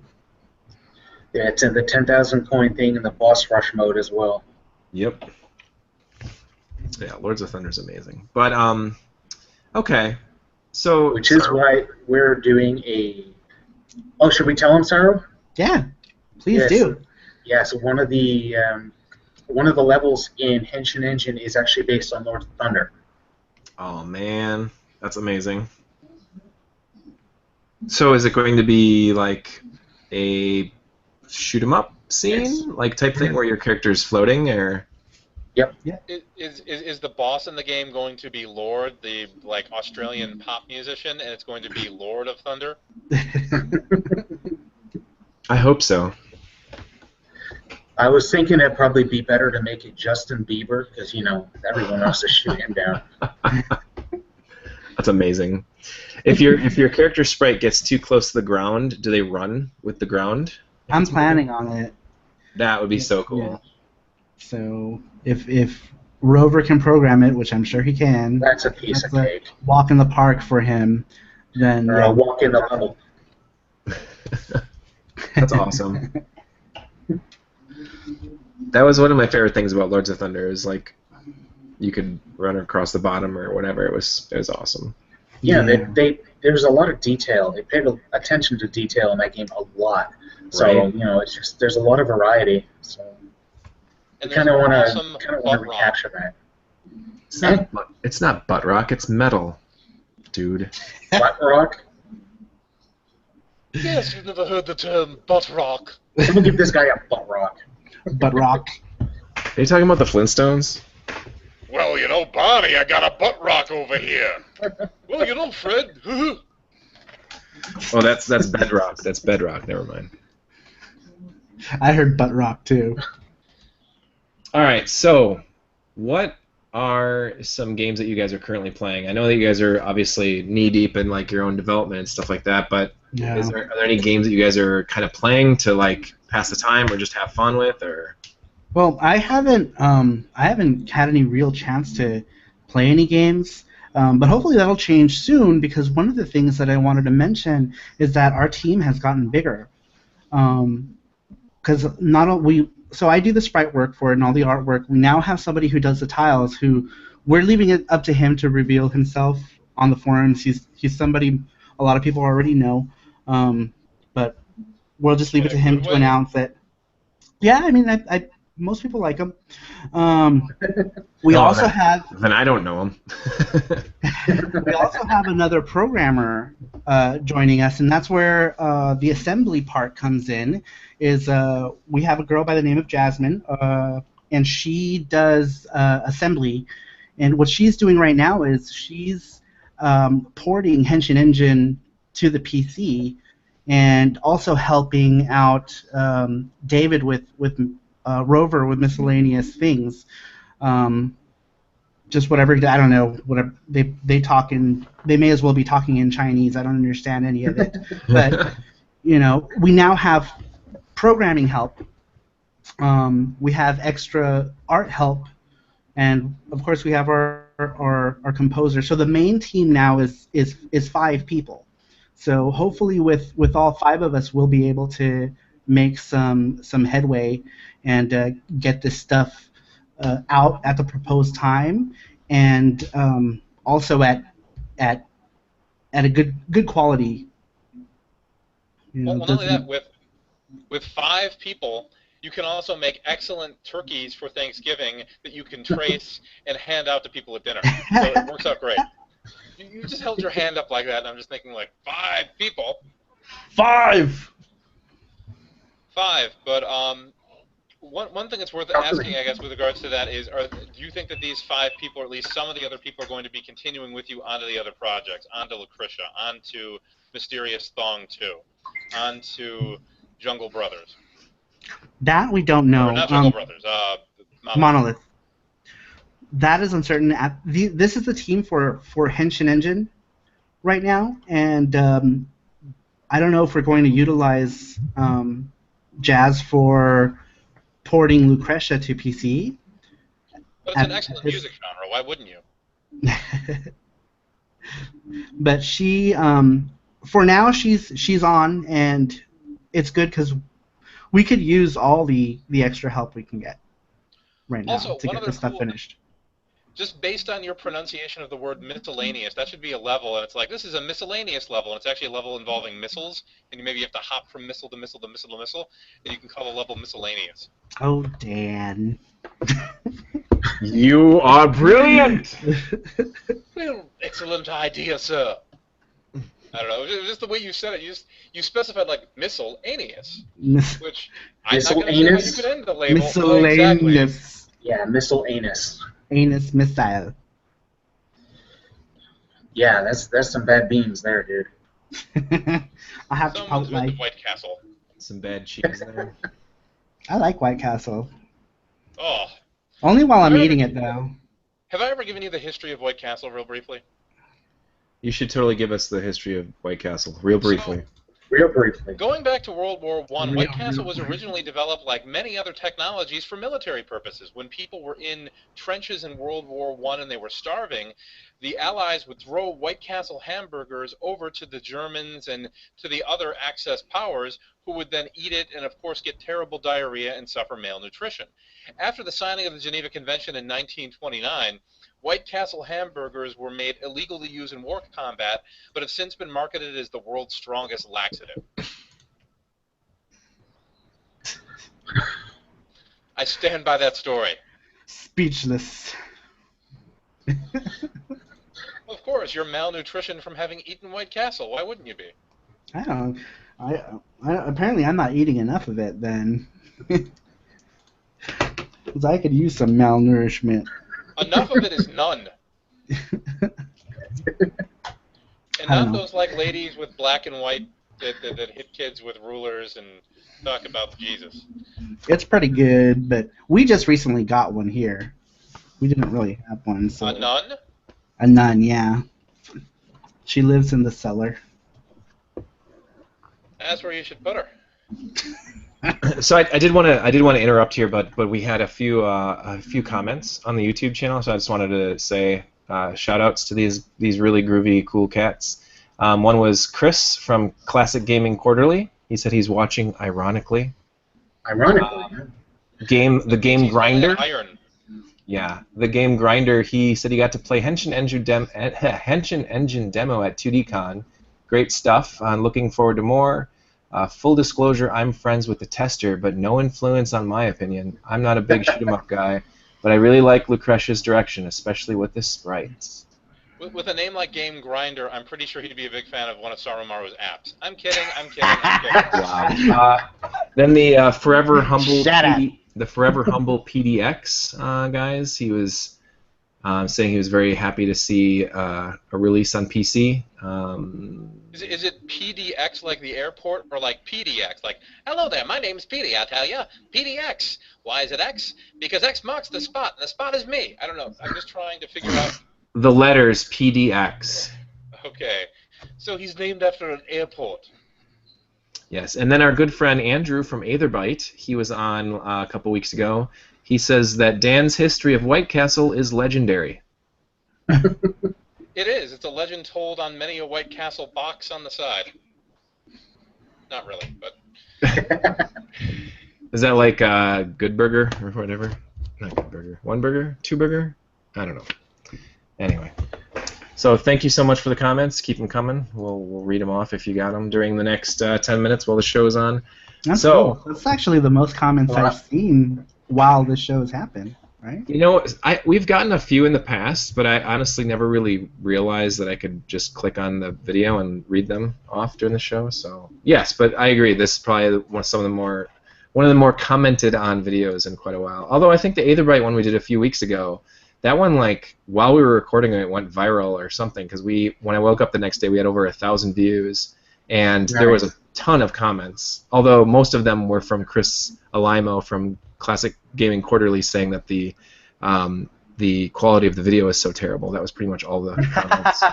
Yeah, it's in the 10,000 coin thing in the boss rush mode as well. Yep. Yeah, Lords of Thunder is amazing. But okay. So, which is why we're doing a. Oh, should we tell him, Saru? Yeah, please Yes. do. Yeah. So one of the levels in Henshin Engine is actually based on Lord of Thunder. oh man, that's amazing. So is it going to be like a shoot 'em up scene, Yes. like type thing, where your character's floating, or? Yep. Is the boss in the game going to be Lord, the like Australian pop musician, and it's going to be Lord of Thunder? I hope so. I was thinking it'd probably be better to make it Justin Bieber because everyone wants to shoot him down. That's amazing. If your character sprite gets too close to the ground, do they run with the ground? I'm planning on it. That would be so cool. Yeah. So if Rover can program it, which I'm sure he can, That's a piece of cake. walk in the park for him, then Or yeah. a walk in the level. That's awesome. That was one of my favorite things about Lords of Thunder, is like you could run across the bottom or whatever. It was awesome. Yeah, there's a lot of detail. They paid attention to detail in that game a lot. So Right. it's just there's a lot of variety. So And kind of want awesome to butt rock. recapture that. It's not butt rock. It's metal, dude. Butt rock. Yes, you've never heard the term butt rock. Someone give this guy a butt rock. Butt rock. Are you talking about the Flintstones? Well, Barney, I got a butt rock over here. Well, Fred. Oh, that's bedrock. That's bedrock. Never mind. I heard butt rock too. All right. So, what are some games that you guys are currently playing? I know that you guys are obviously knee deep in like your own development and stuff like that, but Yeah. are there any games that you guys are kind of playing to like pass the time or just have fun with, or? Well, I haven't had any real chance to play any games, but hopefully that'll change soon, because one of the things that I wanted to mention is that our team has gotten bigger. Because so I do the sprite work for it and all the artwork. We now have somebody who does the tiles, who we're leaving it up to him to reveal himself on the forums. He's somebody a lot of people already know, but we'll just leave it to him to announce that. Yeah, I mean, I most people like him. We also have. Then I don't know him. We also have another programmer joining us, and that's where the assembly part comes in. We have a girl by the name of Jasmine, and she does assembly. And what she's doing right now is she's porting Henshin Engine to the PC, and also helping out David with Rover with miscellaneous things. Just whatever, I don't know, whatever they talk in, they may as well be talking in Chinese. I don't understand any of it. But we now have programming help. We have extra art help, and of course we have our composer. So the main team now is 5 people. So hopefully with all 5 of us, we'll be able to make some headway and get this stuff out at the proposed time, and also at a good quality. Well, not only that, with 5 people, you can also make excellent turkeys for Thanksgiving that you can trace and hand out to people at dinner. So it works out great. You just held your hand up like that, and I'm just thinking, like, 5 people. 5! 5, but one thing that's worth asking, I guess, with regards to that is, do you think that these 5 people, or at least some of the other people, are going to be continuing with you onto the other projects, onto Lucretia, onto Mysterious Thong 2, onto Jungle Brothers? That we don't know. Or not Jungle Brothers, Monolith. That is uncertain. This is the team for Henshin Engine right now, and I don't know if we're going to utilize Jazz for porting Lucretia to PC. But it's an excellent music genre. Why wouldn't you? But she, for now, she's on, and it's good because we could use all the extra help we can get right now Also, to one get other this stuff cool- finished. just based on your pronunciation of the word miscellaneous, that should be a level, and it's like, this is a miscellaneous level, and it's actually a level involving missiles, and maybe you have to hop from missile to missile to missile to missile, and you can call the level miscellaneous. Oh, Dan. You are brilliant! Well, excellent idea, sir. I don't know, just the way you said it, you specified like miscellaneous, which I'm not going to say how you could end the label. Miscellaneous. Exactly. Yeah, missile anus. Anus missile. Yeah, that's some bad beans there, dude. I have to Someone's like. with the White Castle. Some bad cheese there. I like White Castle. Oh. Only while I'm eating it, though. Have I ever given you the history of White Castle real briefly? You should totally give us the history of White Castle, real briefly. Real briefly. Going back to World War I, Real White Castle was briefly. originally developed like many other technologies for military purposes. When people were in trenches in World War I and they were starving, the Allies would throw White Castle hamburgers over to the Germans and to the other Axis powers, who would then eat it and, of course, get terrible diarrhea and suffer malnutrition. After the signing of the Geneva Convention in 1929, White Castle hamburgers were made illegal to use in war combat, but have since been marketed as the world's strongest laxative. I stand by that story. Speechless. Of course, you're malnutrition from having eaten White Castle. Why wouldn't you be? I don't. I apparently I'm not eating enough of it then. Because I could use some malnourishment. Enough of it is none. And not those like ladies with black and white that hit kids with rulers and talk about Jesus. It's pretty good, but we just recently got one here. We didn't really have one. So. A nun? A nun, yeah. She lives in the cellar. That's where you should put her. So I did want to interrupt here, but we had a few comments on the YouTube channel, so I just wanted to say shout outs to these really groovy, cool cats. One was Chris from Classic Gaming Quarterly. He said he's watching ironically. Ironically, The game Grinder. Iron. Yeah, the game Grinder. He said he got to play Henshin Engine demo at 2DCon. Great stuff. I'm looking forward to more. Full disclosure, I'm friends with the tester, but no influence on my opinion. I'm not a big shoot 'em up guy, but I really like Lucretia's direction, especially with the sprites. With a name like Game Grinder, I'm pretty sure he'd be a big fan of one of Sarumaru's apps. I'm kidding. Wow. Then the Forever Humble Shut up. the Forever Humble PDX guys, he was saying he was very happy to see a release on PC. Is it PDX like the airport, or like PDX? Like, hello there, my name's PD, I'll tell you. PDX. Why is it X? Because X marks the spot, and the spot is me. I don't know. I'm just trying to figure out. The letters PDX. Okay. So he's named after an airport. Yes, and then our good friend Andrew from Aetherbyte, he was on a couple weeks ago. He says that Dan's history of White Castle is legendary. It is. It's a legend told on many a White Castle box on the side. Not really, but... Is that like Good Burger or whatever? Not Good Burger. One Burger? Two Burger? I don't know. Anyway. So thank you so much for the comments. Keep them coming. We'll read them off if you got them during the next 10 minutes while the show is on. That's cool. That's actually the most comments I've seen while the show's happened, right? You know, we've gotten a few in the past, but I honestly never really realized that I could just click on the video and read them off during the show. So yes, but I agree. This is probably one of the more commented on videos in quite a while. Although I think the Aetherbyte one we did a few weeks ago, that one, like, while we were recording it, went viral or something, because when I woke up the next day, we had over 1,000 views, and there was a ton of comments, although most of them were from Chris Alimo from Classic Gaming Quarterly saying that the quality of the video is so terrible. That was pretty much all the comments.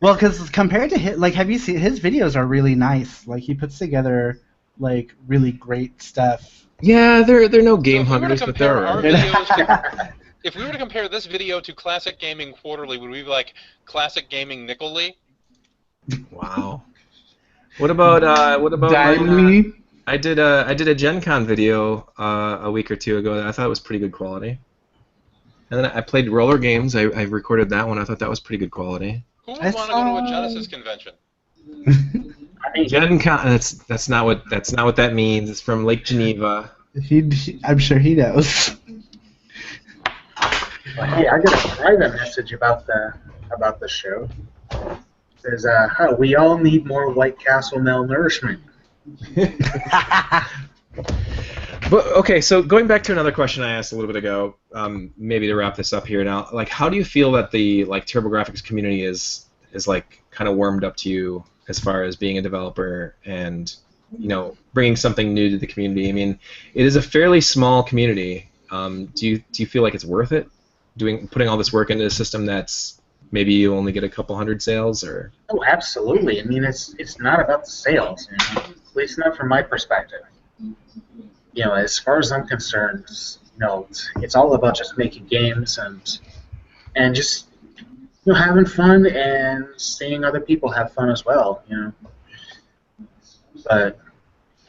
Well, because compared to his, like, have you seen his videos are really nice. Like, he puts together, like, really great stuff. Yeah, they're no game hunters, but they're all right. If we were to compare this video to Classic Gaming Quarterly, would we be like Classic Gaming Nickel-Lee? Wow. What about Diamond? I did a Gen Con video a week or two ago that I thought was pretty good quality. And then I played Roller Games. I recorded that one. I thought that was pretty good quality. Who would I want to go to a saw- Genesis convention? I mean, Gen Con. That's not what that means. It's from Lake Geneva. I'm sure he knows. hey, I got a private message about the show. It says, we all need more White Castle malnourishment. But okay, so going back to another question I asked a little bit ago, maybe to wrap this up here now, like, how do you feel that the TurboGrafx community is like kind of warmed up to you as far as being a developer and bringing something new to the community? I mean, it is a fairly small community. Do you feel like it's worth it putting all this work into a system that's maybe you only get a couple hundred sales or? Oh, absolutely. I mean, it's not about the sales, at least not from my perspective. As far as I'm concerned, it's all about just making games and just having fun and seeing other people have fun as well. But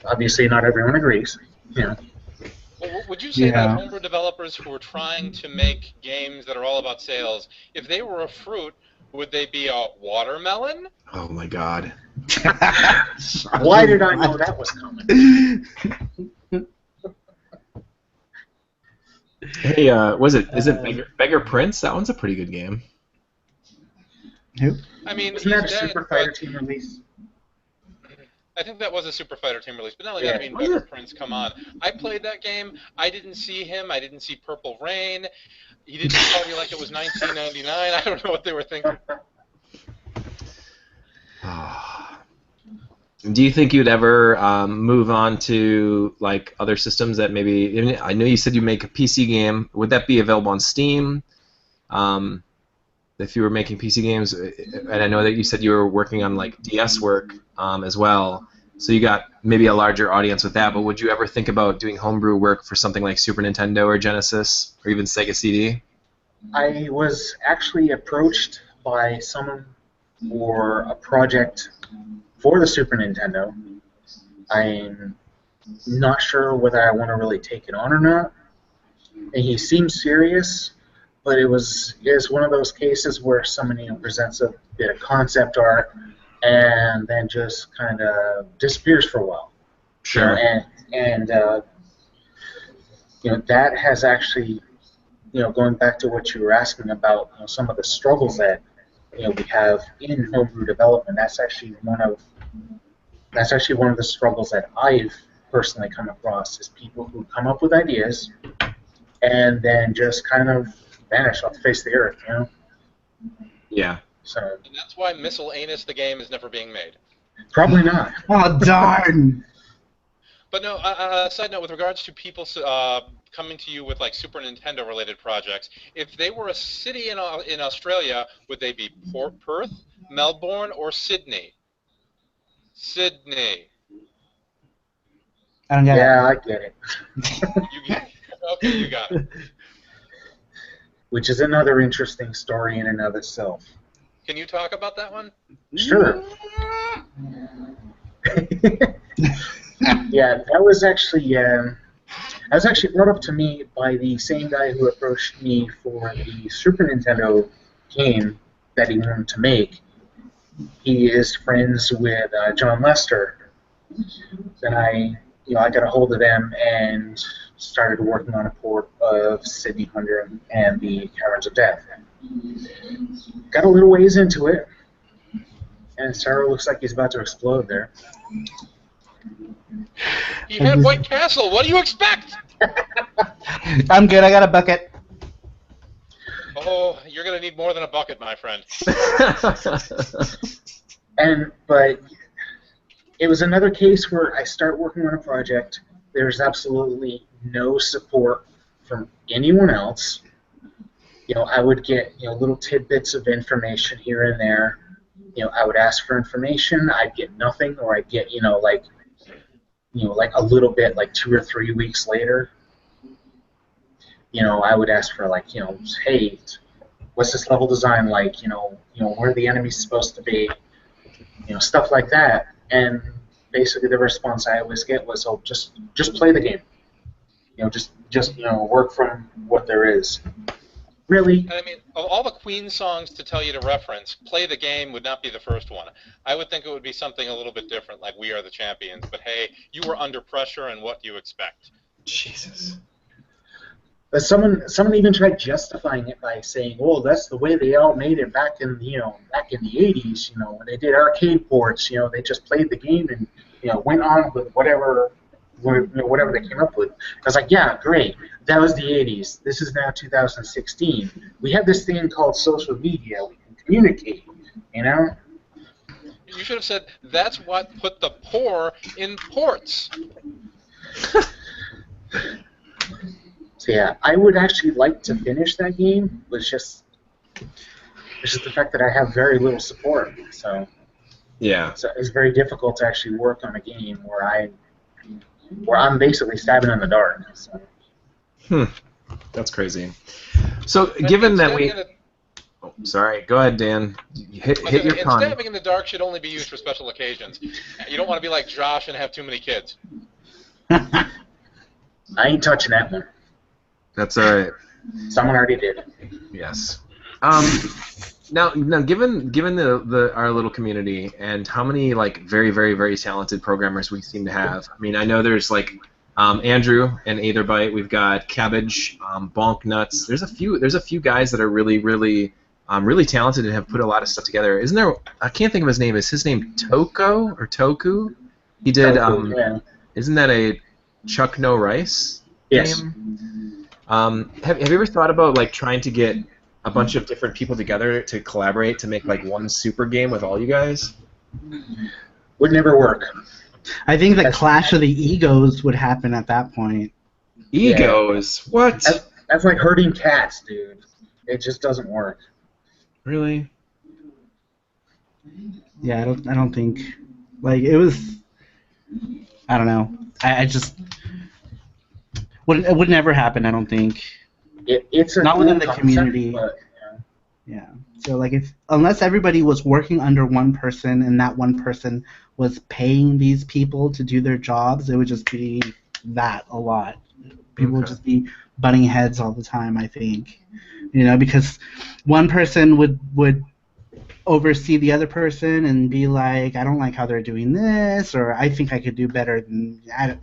obviously, not everyone agrees. Well, would you say Yeah. that homebrew developers who are trying to make games that are all about sales, if they were a fruit, would they be a watermelon? Oh my God! Why did I know that was coming? Hey, is it Beggar Prince? That one's a pretty good game. Who? I mean, Isn't that a he's dead, Super Fighter but Team release? I think that was a Super Fighter Team release. But not only Yeah. that, I mean, Beggar Prince, come on. I played that game. I didn't see him. I didn't see Purple Rain. He didn't tell me like it was 1999. I don't know what they were thinking. Do you think you'd ever move on to like other systems that maybe? I know you said you make a PC game. Would that be available on Steam? If you were making PC games, and I know that you said you were working on like DS work as well, so you got maybe a larger audience with that. But would you ever think about doing homebrew work for something like Super Nintendo or Genesis or even Sega CD? I was actually approached by someone for a project for the Super Nintendo. I'm not sure whether I want to really take it on or not. And he seemed serious, but it was one of those cases where somebody presents a bit of concept art and then just kind of disappears for a while. Sure. And that has actually, going back to what you were asking about, some of the struggles that we have in homebrew development. That's actually one of the struggles that I've personally come across is people who come up with ideas and then just kind of vanish off the face of the earth. Yeah. So And that's why Miscellaneous the game is never being made. probably not. Oh, darn! But no, side note, with regards to people coming to you with like Super Nintendo related projects, if they were a city in Australia, would they be Perth, Melbourne, or Sydney? Sydney. I don't get Yeah, I get it. Okay, you got it. Which is another interesting story in and of itself. Can you talk about that one? Sure. Yeah, that was actually brought up to me by the same guy who approached me for the Super Nintendo game that he wanted to make. He is friends with John Lester. Then I got a hold of them and started working on a port of Sydney 100 and the Caverns of Death. Got a little ways into it, and Sarah looks like he's about to explode there. He had White Castle. What do you expect? I'm good. I got a bucket. Oh, you're gonna need more than a bucket, my friend. But it was another case where I start working on a project. There's absolutely no support from anyone else. I would get little tidbits of information here and there. I would ask for information. I'd get nothing, or I'd get like a little bit, like 2 or 3 weeks later. I would ask for like hey, what's this level design like? Where are the enemies supposed to be? Stuff like that. And basically the response I always get was, "Oh, just play the game. Just work from what there is." Really? And I mean, of all the Queen songs to tell you to reference, Play the Game would not be the first one. I would think it would be something a little bit different, like We Are the Champions. But hey, you were under pressure, and what do you expect? Jesus. But someone even tried justifying it by saying, "Oh, that's the way they all made it back in back in the '80s. When they did arcade ports, they just played the game and went on with whatever they came up with." I was like, "Yeah, great. That was the '80s. This is now 2016. We have this thing called social media. We can communicate. You know." You should have said, that's what put the poor in ports. So yeah, I would actually like to finish that game. It's just the fact that I have very little support. So Yeah. it's very difficult to actually work on a game where I'm basically stabbing in the dark. So. That's crazy. So given that we... Oh, sorry. Go ahead, Dan. Hit your con. Stabbing in the dark should only be used for special occasions. You don't want to be like Josh and have too many kids. I ain't touching that one. That's all right. Someone already did. Yes. Now, given our little community and how many very, very, very talented programmers we seem to have. I mean, I know there's Andrew and Aetherbyte. We've got Cabbage, Bonk Nuts. There's a few guys that are really, really, really talented and have put a lot of stuff together. Isn't there? I can't think of his name. Is his name Toko or Toku? He did. Yeah. Isn't that a Chuck No Rice Yes. game? Have you ever thought about trying to get a bunch of different people together to collaborate to make one super game with all you guys? Would never work. I think the clash of the egos would happen at that point. Egos? Yeah. What? That's like herding cats, dude. It just doesn't work. Really? Yeah, I don't think it was. I don't know. I just it would never happen. I don't think. It's not within the concept, community. But, yeah. So unless everybody was working under one person and that one person was paying these people to do their jobs, it would just be that a lot. People would just be butting heads all the time, I think. Because one person would oversee the other person and be like, I don't like how they're doing this, or I think I could do better than I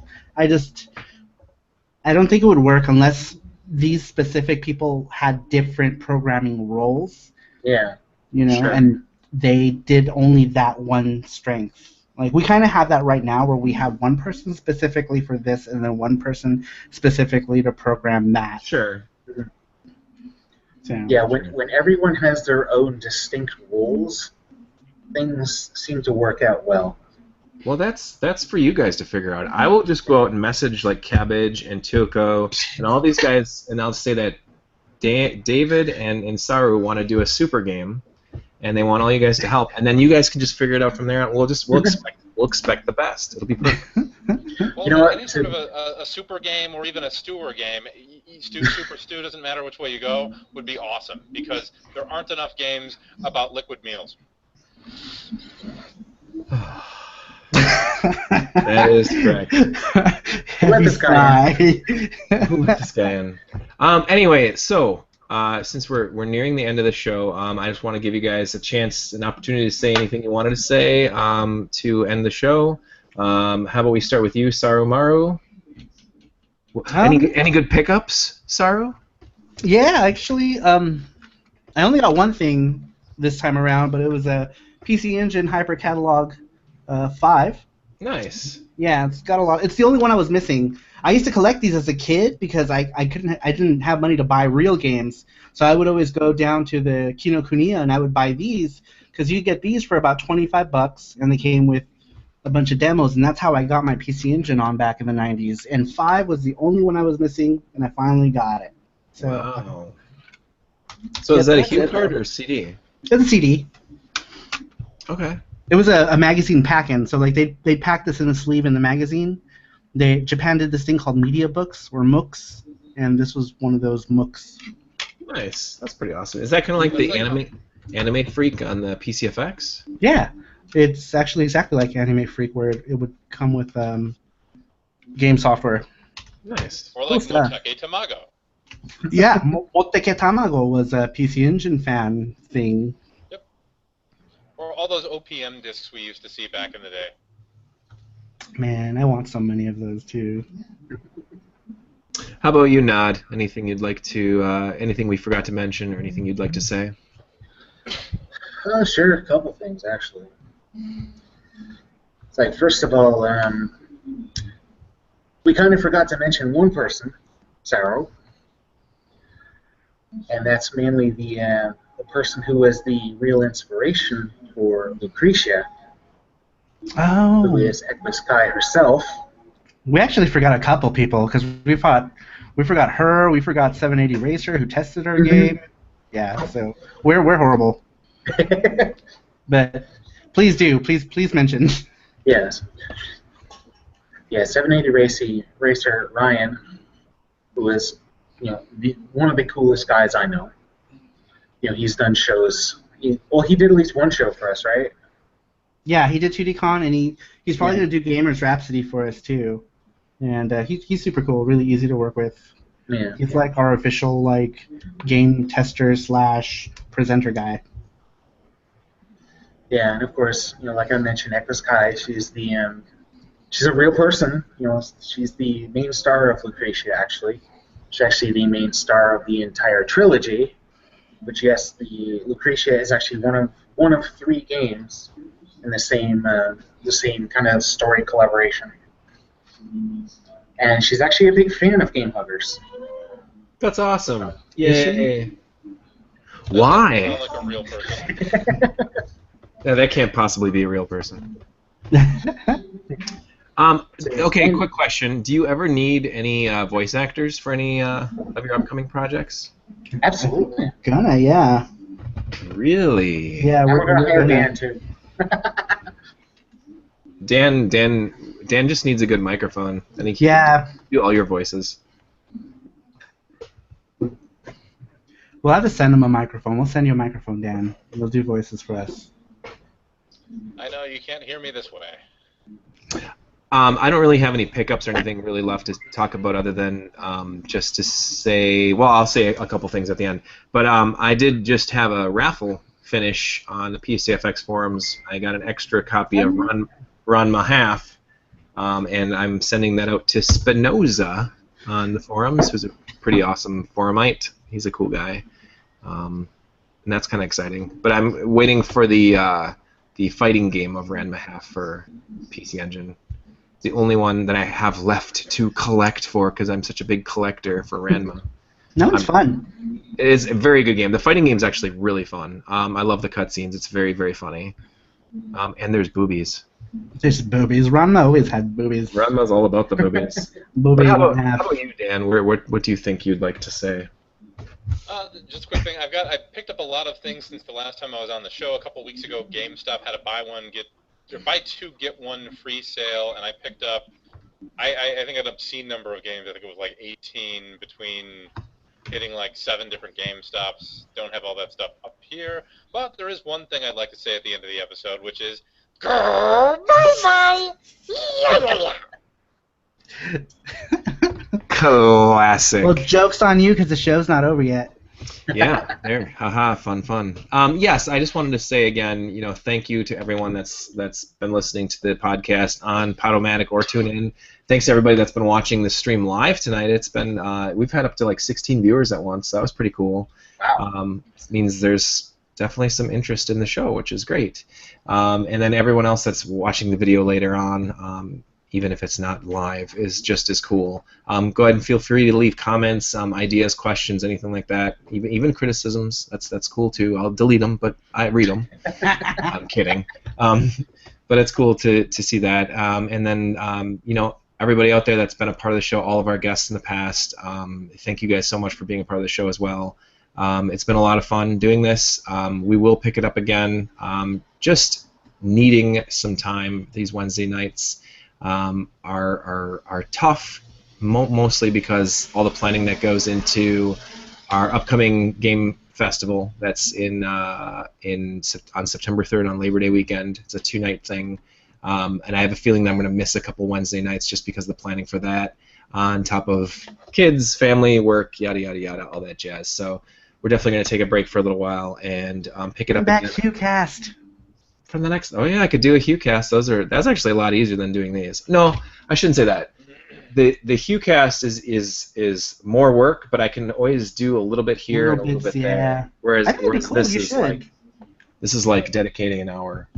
don't think it would work unless these specific people had different programming roles. Yeah. Sure. And they did only that one strength. We kind of have that right now where we have one person specifically for this and then one person specifically to program that. Sure. So, yeah, when everyone has their own distinct roles, things seem to work out well. Well, that's for you guys to figure out. I will just go out and message Cabbage and Toko and all these guys, and I'll say that David and Saru want to do a super game, and they want all you guys to help, and then you guys can just figure it out from there. And we'll expect the best. It'll be perfect. Well, any sort of a super game or even a stewer game, super stew, doesn't matter which way you go, would be awesome because there aren't enough games about liquid meals. That is correct. Let this guy Let this guy in. Anyway, so since we're nearing the end of the show, I just want to give you guys an opportunity to say anything you wanted to say to end the show. How about we start with you, Saru Maru? Any good pickups, Saru? Yeah, actually, I only got one thing this time around, but it was a PC Engine Hyper Catalog 5. Nice. Yeah, it's got a lot. It's the only one I was missing. I used to collect these as a kid because I didn't have money to buy real games, so I would always go down to the Kinokuniya and I would buy these because you get these for about $25, and they came with a bunch of demos, and that's how I got my PC Engine on back in the 90s. And 5 was the only one I was missing, and I finally got it. So, wow. So is that a Hue card or a CD? It's a CD. Okay. It was a magazine pack-in, so they packed this in a sleeve in the magazine. Japan did this thing called media books or MOOCs, and this was one of those MOOCs. Nice, that's pretty awesome. Is that kind of like the Anime Freak on the PCFX? Yeah, it's actually exactly like Anime Freak, where it would come with game software. Nice. Or like Moteke Tamago. Yeah, Moteke Tamago was a PC Engine fan thing. Yep. Or all those OPM discs we used to see back in the day. Man, I want so many of those too. How about you, Nod? Anything you'd like to, anything we forgot to mention, or anything you'd like to say? Sure, a couple things actually. It's like, first of all, we kind of forgot to mention one person, Saro, and that's mainly the person who was the real inspiration for Lucretia, who Oh, is Ekmis Kai herself. we actually forgot a couple people because we forgot her. We forgot 780 Racer who tested our game. Yeah, so we're horrible. But please mention. Yes. Yeah, 780 Racer Ryan, who is, one of the coolest guys I know. He's done shows. He did at least one show for us, right? Yeah, he did 2DCon, and he's probably gonna do Gamers Rhapsody for us too. And he's super cool, really easy to work with. Yeah. He's like our official game tester / presenter guy. Yeah, and of course, like I mentioned, Ekmis Kai, she's a real person. She's the main star of Lucretia, actually. She's actually the main star of the entire trilogy. But yes, the Lucretia is actually one of 3 games in the same kind of story collaboration. And she's actually a big fan of Game Huggers. That's awesome. Is Yay. Why? Sound like a real person. Yeah, that can't possibly be a real person. Okay, quick question. Do you ever need any voice actors for any of your upcoming projects? Absolutely. Gonna, yeah. Really? Yeah, And we're gonna hire Dan too. Dan just needs a good microphone. I think he Yeah. can do all your voices. We'll have to send him a microphone. We'll send you a microphone, Dan. He'll do voices for us. I know you can't hear me this way. I don't really have any pickups or anything really left to talk about other than just to say, well, I'll say a couple things at the end. But I did just have a raffle finish on the PCFX forums. I got an extra copy of Ron Mahaf, and I'm sending that out to Spinoza on the forums, who's a pretty awesome forumite. He's a cool guy, and that's kind of exciting. But I'm waiting for the fighting game of Ran Mahaf for PC Engine. The only one that I have left to collect for because I'm such a big collector for Ranma. No, it's fun. It is a very good game. The fighting game is actually really fun. I love the cutscenes. It's very, very funny. And there's boobies. There's boobies. Ranma always had boobies. Ranma's all about the boobies. Boobies How and a half. about you, Dan? What do you think you'd like to say? Just a quick thing. I picked up a lot of things since the last time I was on the show. A couple weeks ago, GameStop had a buy 2 get 1 free sale, and I picked up. I think an obscene number of games. I think it was like 18 between hitting like 7 different GameStops. Don't have all that stuff up here, but there is one thing I'd like to say at the end of the episode, which is bye-bye. Classic. Well, joke's on you because the show's not over yet. Yeah, there. Haha, fun. Yes, I just wanted to say again, thank you to everyone that's been listening to the podcast on Podomatic or TuneIn. Thanks to everybody that's been watching the stream live tonight. It's been we've had up to like 16 viewers at once. So that was pretty cool. Wow. It means there's definitely some interest in the show, which is great. And then everyone else that's watching the video later on, even if it's not live, is just as cool. Go ahead and feel free to leave comments, ideas, questions, anything like that. Even criticisms. That's cool too. I'll delete them, but I read them. I'm kidding. But it's cool to see that. And then everybody out there that's been a part of the show, all of our guests in the past. Thank you guys so much for being a part of the show as well. It's been a lot of fun doing this. We will pick it up again. Just needing some time these Wednesday nights. Are tough, mostly because all the planning that goes into our upcoming game festival that's on September 3rd on Labor Day weekend. It's a 2-night thing, and I have a feeling that I'm going to miss a couple Wednesday nights just because of the planning for that. on top of kids, family, work, yada yada yada, all that jazz. So we're definitely going to take a break for a little while and pick it up back again. HughCast. From the next. Oh yeah, I could do a HughCast. That's actually a lot easier than doing these. No, I shouldn't say that. The HughCast is more work, but I can always do a little bit here and a little bit there. Whereas I think it'd be cool. This is like dedicating an hour.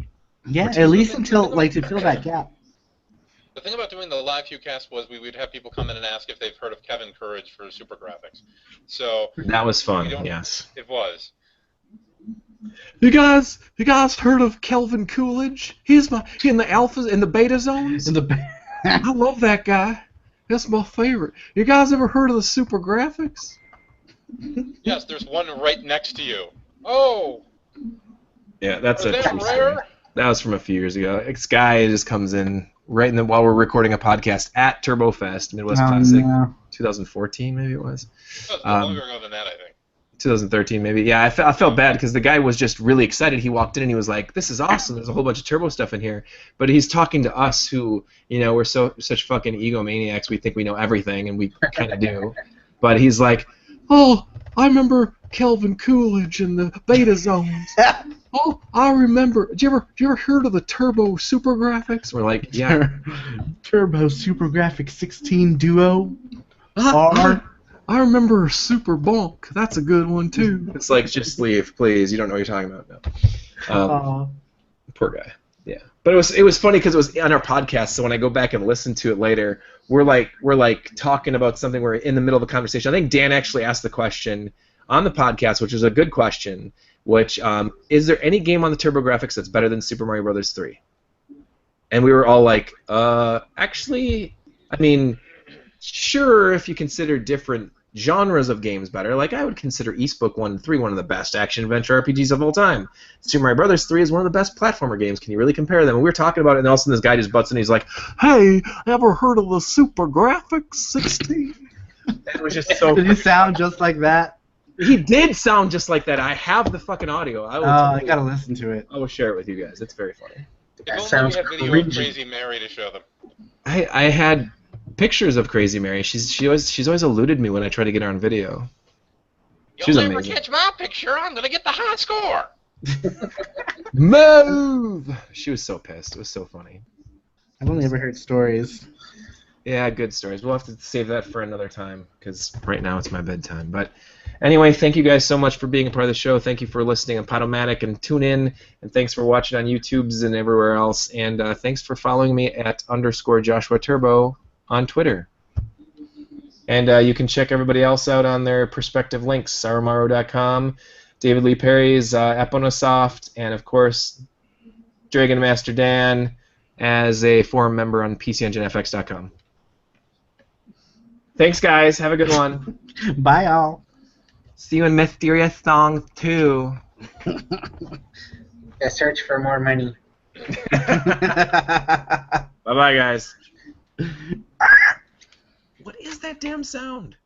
Yeah, at least until to fill that gap. The thing about doing the live HughCast was we would have people come in and ask if they've heard of Kevin Courage for Super Graphics. So that was fun. Yes, it was. You guys heard of Kelvin Coolidge? He's in the alphas, in the beta zones. I love that guy. That's my favorite. You guys ever heard of the Super Graphics? Yes, there's one right next to you. Oh. Yeah, that's a true rare? story. That was from a few years ago. This guy just comes in right while we're recording a podcast at TurboFest, Midwest Classic, 2014 maybe it was. That was longer ago than that, I think. 2013 maybe. Yeah, I felt bad because the guy was just really excited. He walked in and he was like, "This is awesome. There's a whole bunch of turbo stuff in here." But he's talking to us who, we're such fucking egomaniacs. We think we know everything, and we kind of do. But he's like, "Oh, I remember Kelvin Coolidge in the beta zones. Oh, I remember. Did you ever heard of the Turbo Super Graphics?" We're like, "Yeah, Turbo Super Graphics 16 Duo." I remember Super Bonk. That's a good one too. It's like, just leave, please. You don't know what you're talking about now. Poor guy. Yeah, but it was funny because it was on our podcast. So when I go back and listen to it later, we're like talking about something. We're in the middle of a conversation. I think Dan actually asked the question on the podcast, which was a good question. Which is there any game on the TurboGrafx that's better than Super Mario Brothers 3? And we were all like, actually, I mean, sure, if you consider different genres of games better, like I would consider East Book 1 and 3 one of the best action-adventure RPGs of all time. Super Mario Brothers 3 is one of the best platformer games. Can you really compare them? And we were talking about it, and all of a sudden this guy just butts in, and he's like, "Hey, ever heard of the Super Graphics 16? That was just so... Did he sound just like that? He did sound just like that. I have the fucking audio. I gotta listen to it. I will share it with you guys. It's very funny. If only we had video of Crazy Mary to show them. I had pictures of Crazy Mary. She's always eluded me when I try to get her on video. She's amazing. You'll never catch my picture. I'm gonna get the high score. Move! She was so pissed. It was so funny. I've only ever heard stories. Yeah, good stories. We'll have to save that for another time because right now it's my bedtime. But anyway, thank you guys so much for being a part of the show. Thank you for listening on Podomatic and TuneIn, and thanks for watching on YouTubes and everywhere else. And thanks for following me at _JoshuaTurbo on Twitter. And you can check everybody else out on their perspective links, saromaro.com, David Lee Perry's Eponosoft, and of course, Dragon Master Dan as a forum member on PCEngineFX.com. Thanks, guys. Have a good one. Bye, y'all. See you in Mysterious Song 2. I search for more money. Bye-bye, guys. What is that damn sound?